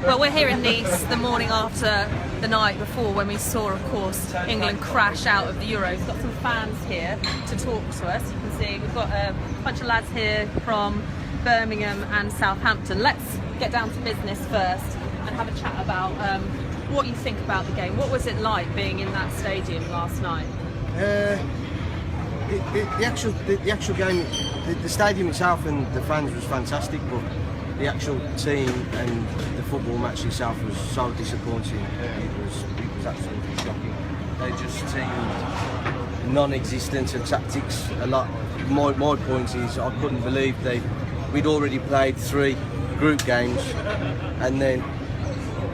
Well, we're here in Nice the morning after the night before when we saw, of course, England crash out of the Euros. We've got some fans here to talk to us. You can see we've got a bunch of lads here from Birmingham and Southampton. Let's get down to business first and have a chat about what you think about the game. What was it like being in that stadium last night? The actual game, the stadium itself and the fans was fantastic, but the actual team and the football match itself was so disappointing. It was absolutely shocking. They just seemed non-existent of tactics a lot. My point is, I couldn't believe we'd already played 3 group games, and then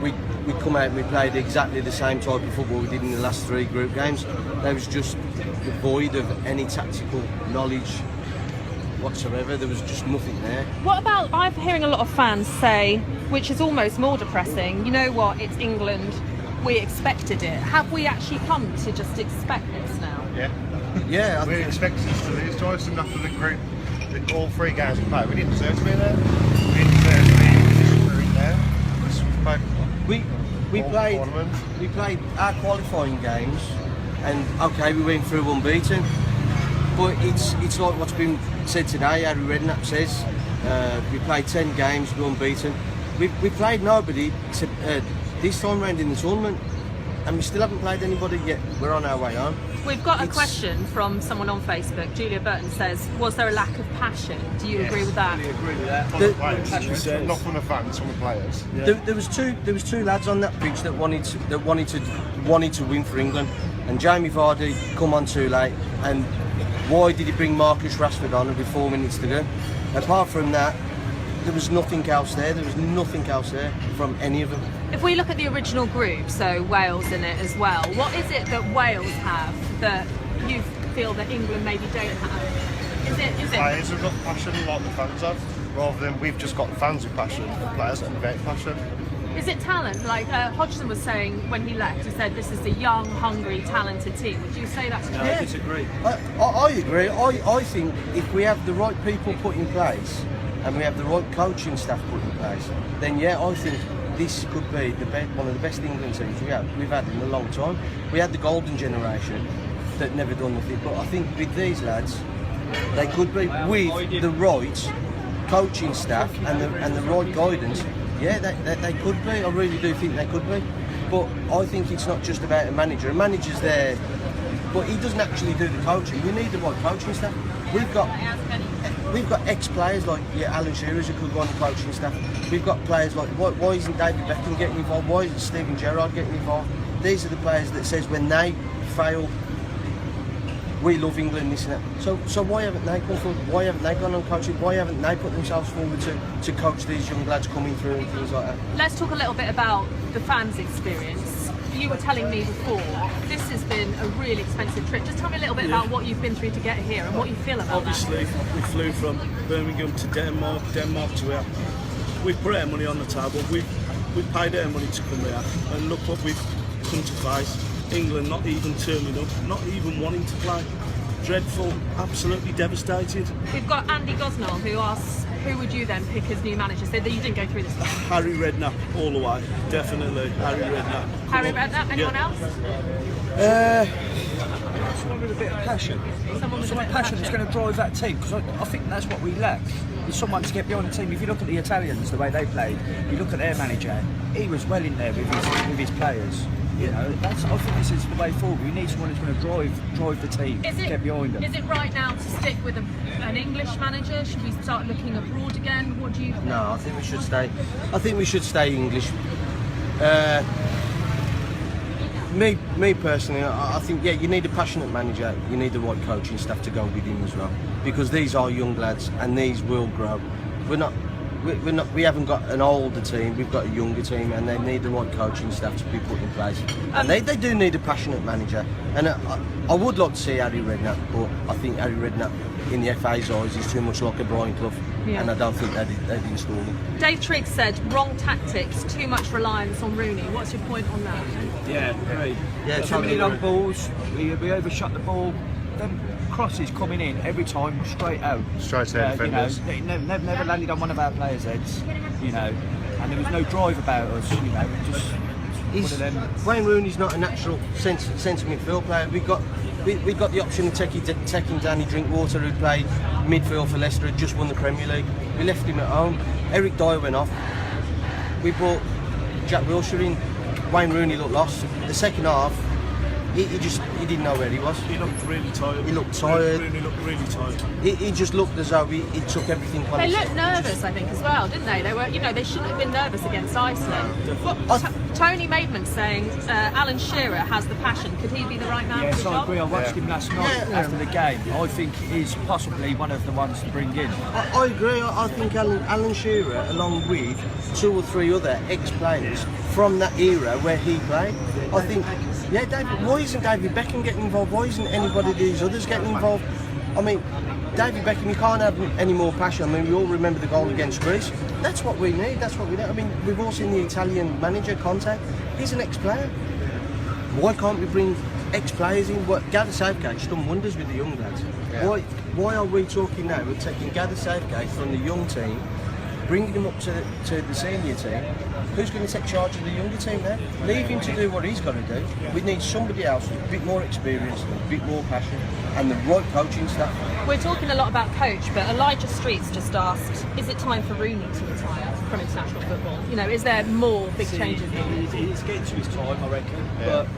we come out and we played exactly the same type of football we did in the last 3 group games. They was just devoid of any tactical knowledge whatsoever. There was just nothing there. What about, I'm hearing a lot of fans say, which is almost more depressing, you know what, it's England, we expected it. Have we actually come to just expect this now? Yeah. We expected us to lose twice, and after the group, all 3 games we played, we didn't deserve to be there. We didn't deserve to be in the position we're in there. We played our qualifying games, and okay, we went through unbeaten. But it's like what's been said today. Harry Redknapp says we played 10 games, we're unbeaten. We played nobody this time round in the tournament, and we still haven't played anybody yet. We're on our way home. We've got a question from someone on Facebook. Julia Burton says, was there a lack of passion? Do you agree with that? I agree with that. Not from the fans, from the players. Yeah. There was two lads on that pitch that wanted to win for England, and Jamie Vardy come on too late. And why did he bring Marcus Rashford on with 4 minutes to go? Apart from that, there was nothing else there. There was nothing else there from any of them. If we look at the original group, so Wales in it as well, what is it that Wales have that you feel that England maybe don't have? Is it? Players have got passion like the fans have, rather than we've just got fans with passion, the players that have passion. Is it talent? Like Hodgson was saying when he left, he said this is a young, hungry, talented team. Would you say that's true? No, I disagree. I agree. I think if we have the right people put in place and we have the right coaching staff put in place, then yeah, I think this could be one of the best England teams we've had in a long time. We had the golden generation that never done nothing, but I think with these lads, they could be with the right coaching staff and the right guidance. Yeah, they could be. I really do think they could be. But I think it's not just about a manager. A manager's there, but he doesn't actually do the coaching. You need the right coaching staff. We've got ex-players like Alan Shearer who could go on the coaching staff. We've got players like, why isn't David Beckham getting involved? Why isn't Steven Gerrard getting involved? These are the players that says when they fail, we love England, this and that. So why haven't they come forward? Why haven't they gone on coaching? Why haven't they put themselves forward to coach these young lads coming through and things like that? Let's talk a little bit about the fans' experience. You were telling me before, this has been a really expensive trip. Just tell me a little bit about what you've been through to get here and what you feel about Obviously, that. we flew from Birmingham to Denmark to here. We put our money on the table. We paid our money to come here, and look what we've come to face. England not even turning up, not even wanting to play. Dreadful, absolutely devastated. We've got Andy Gosnell who asks, who would you then pick as new manager? So that you didn't go through this. Harry Redknapp, all the way, definitely. Harry Redknapp. Harry Redknapp, anyone else? Someone with a bit of passion. Someone with passion that's going to drive that team, because I think that's what we lack. Is someone to get behind the team. If you look at the Italians, the way they played, you look at their manager, he was well in there with his players. You know, I think this is the way forward. We need someone who's going to drive the team, get behind them. Is it right now to stick with an English manager? Should we start looking abroad again? What do you think? No, I think we should stay. I think we should stay English. Me personally, I think you need a passionate manager. You need the right coaching staff to go with him as well, because these are young lads and these will grow. We haven't got an older team, we've got a younger team, and they need the right coaching staff to be put in place. And they do need a passionate manager. And I would like to see Harry Redknapp, but I think Harry Redknapp, in the FA's eyes, is too much like a Brian Clough, and I don't think they'd install him. Dave Triggs said, wrong tactics, too much reliance on Rooney. What's your point on that? Yeah, great. Yeah, too many long balls, we overshot the ball. Then crosses coming in every time straight out. Straight to their defenders. You know, they never landed on one of our players' heads. You know, and there was no drive about us. You know, just one of them. Wayne Rooney's not a natural centre midfield player. We got the option of taking Danny Drinkwater, who played midfield for Leicester, had just won the Premier League. We left him at home. Eric Dyer went off. We brought Jack Wilshere in. Wayne Rooney looked lost. The second half, he didn't know where he was. He looked really tired. He looked tired. Rooney looked really tired. He just looked as though he took everything on They himself. looked nervous, I think, as well, didn't they? They were, you know, they shouldn't have been nervous against Iceland. Tony Maidman saying Alan Shearer has the passion. Could he be the right man Yes, for the I job? agree. I watched him last night after the game. I think he's possibly one of the ones to bring in. I agree. I think Alan Shearer, along with 2 or 3 other ex-players from that era where he played, I think, yeah, David. Why isn't David Beckham getting involved? Why isn't anybody of these others getting involved? I mean, David Beckham, you can't have any more passion. I mean, we all remember the goal against Greece. That's what we need. That's what we need. I mean, we've all seen the Italian manager, Conte. He's an ex-player. Why can't we bring ex-players in? Gareth Southgate's done wonders with the young lads. Yeah. Why are we talking now? We're taking Gareth Southgate from the young team, bringing him up to the senior team. Who's going to take charge of the younger team there? Leave him to do what he's got to do. We need somebody else with a bit more experience, a bit more passion, and the right coaching staff. We're talking a lot about coach, but Elijah Streets just asked, is it time for Rooney to retire from international football? You know, is there more big changes? He's getting to his time, I reckon. But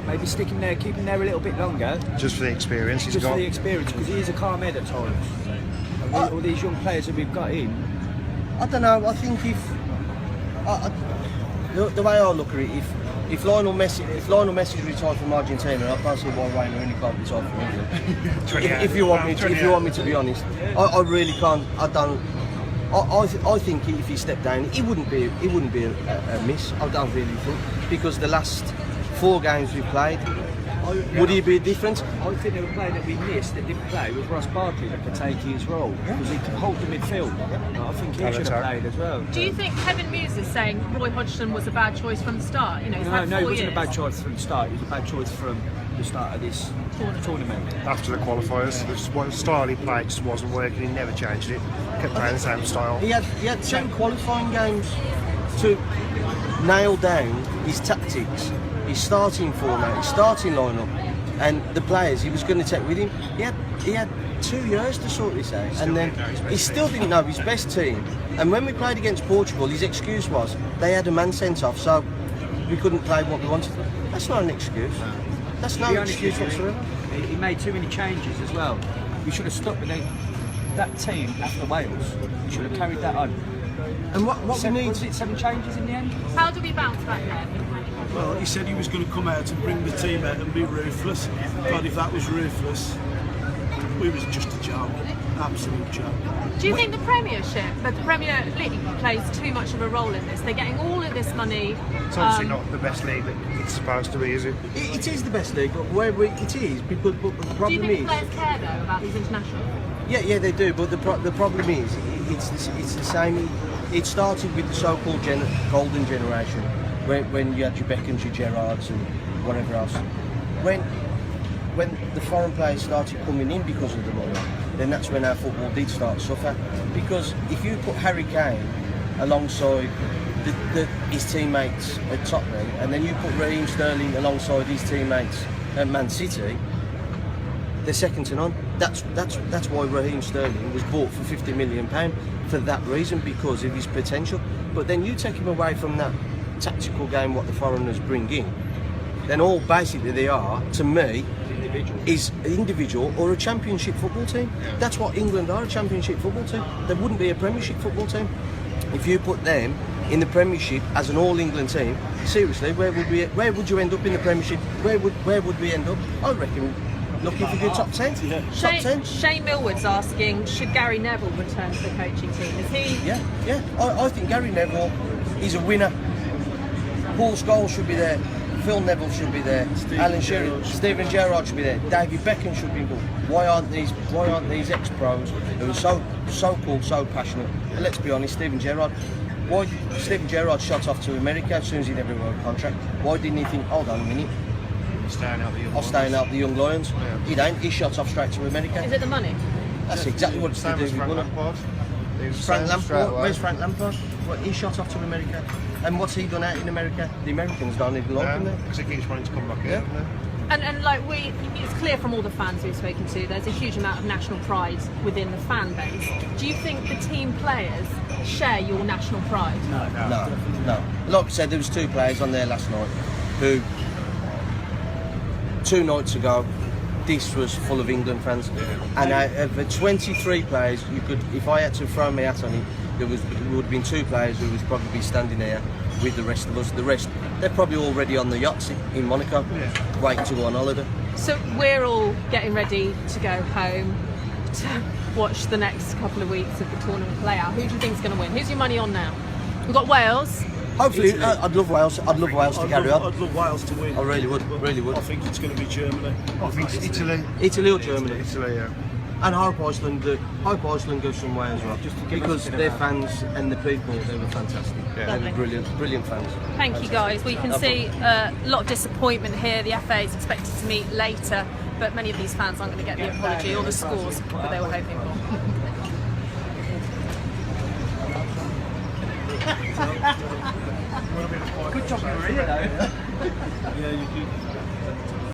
maybe stick him there, keep him there a little bit longer. Just for the experience he's Just got. for the experience, because he is a calm head at times. And all these young players that we've got in. I don't know. I think the way I look at it, if Lionel Messi retired from Argentina, I can't see why Wayne Rooney can't retire from England. if you want me to be honest, I really can't. I think if he stepped down, it wouldn't be a miss. I don't really think, because the last 4 games we've played, would he be different? I think there were players that we missed that didn't play was Ross Barkley that could take his role, because he could hold the midfield. I think he should have played as well. Do you think Kevin Muse is saying Roy Hodgson was a bad choice from the start? You know, he's had 4 No, it wasn't years. a bad choice from the start. It was a bad choice from the start of this tournament. After the qualifiers, the style he played just wasn't working. He never changed it. Kept playing the same style. He had 10 qualifying games to nail down his tactics, his starting format, his starting lineup, and the players he was going to take with him. He had 2 years to sort this out, and then he still didn't know his best team. And when we played against Portugal, his excuse was they had a man sent off, so we couldn't play what we wanted. That's not an excuse. That's no excuse whatsoever. He made too many changes as well. We should have stuck with that team after Wales. We should have carried that on. And what we need... Was it 7 changes in the end? How do we bounce back then? Well, he said he was going to come out and bring the team out and be ruthless. God, if that was ruthless, we was just a joke. Absolute joke. Do you think the Premier League plays too much of a role in this? They're getting all of this money. It's obviously not the best league that it's supposed to be, is it? It is the best league, but it is, because but the Do you problem think is... players care though about these international? Yeah, they do. But the problem is, it's the same. It started with the so-called golden generation, when you had your Beckhams, your Gerrards, and whatever else. When the foreign players started coming in because of the money, then that's when our football did start to suffer. Because if you put Harry Kane alongside his teammates at Tottenham, and then you put Raheem Sterling alongside his teammates at Man City, they're second to none. That's why Raheem Sterling was bought for £50 million for that reason, because of his potential. But then you take him away from that tactical game, what the foreigners bring in, then all basically they are, to me, is an individual or a championship football team. That's what England are, a championship football team. They wouldn't be a Premiership football team. If you put them in the Premiership as an all-England team, seriously, where would you end up in the Premiership? Where would we end up? I reckon looking for good top 10. Top 10. Shane Millward's asking, should Gary Neville return to the coaching team? Is he? Yeah. I think Gary Neville, he's a winner. Paul Scholes should be there. Phil Neville should be there. Alan Shearer, Steven Gerrard should be there. David Beckham should be involved. Why aren't these ex-pros who are so cool, so passionate? And let's be honest, Steven Gerrard. Why Steven Gerrard shot off to America as soon as he never won a contract? Why didn't he think, hold on a minute, Staying out the young Or staying out the young Lions. Yeah. He don't. He shot off straight to America. Is it the money? That's exactly what it's to Same do as with Frank money. Lampard. He was Frank saying straight Lampard. away. Where's Frank Lampard? Well, he shot off to America. And what's he done out in America? The Americans don't even like him there. Because he keeps wanting to come back Yeah. here, doesn't he? And like it's clear from all the fans we've spoken to, there's a huge amount of national pride within the fan base. Do you think the team players share your national pride? No. Like I said, there was 2 players on there last night who, 2 nights ago, this was full of England fans. And out of the 23 players, you could, if I had to throw my hat on it, there would have been 2 players who was probably standing there with the rest of us. The rest, they're probably already on the yachts in Monaco, waiting to go on holiday. So we're all getting ready to go home to watch the next couple of weeks of the tournament play out. Who do you think's going to win? Who's your money on now? We've got Wales. Hopefully, Italy. I'd love Wales. I'd love Wales to carry on. I'd love Wales to win. I really would, But really would. I think it's going to be Germany. I think it's Italy. Italy or Germany. Italy, yeah. And hope Iceland goes some way as well. Because their fans and the people, they were fantastic. Yeah. They were brilliant fans. Thank you guys. We can see a lot of disappointment here. The FA is expected to meet later, but many of these fans aren't going to get the apology or the scores that they were hoping for. Good job you were here though. Yeah, you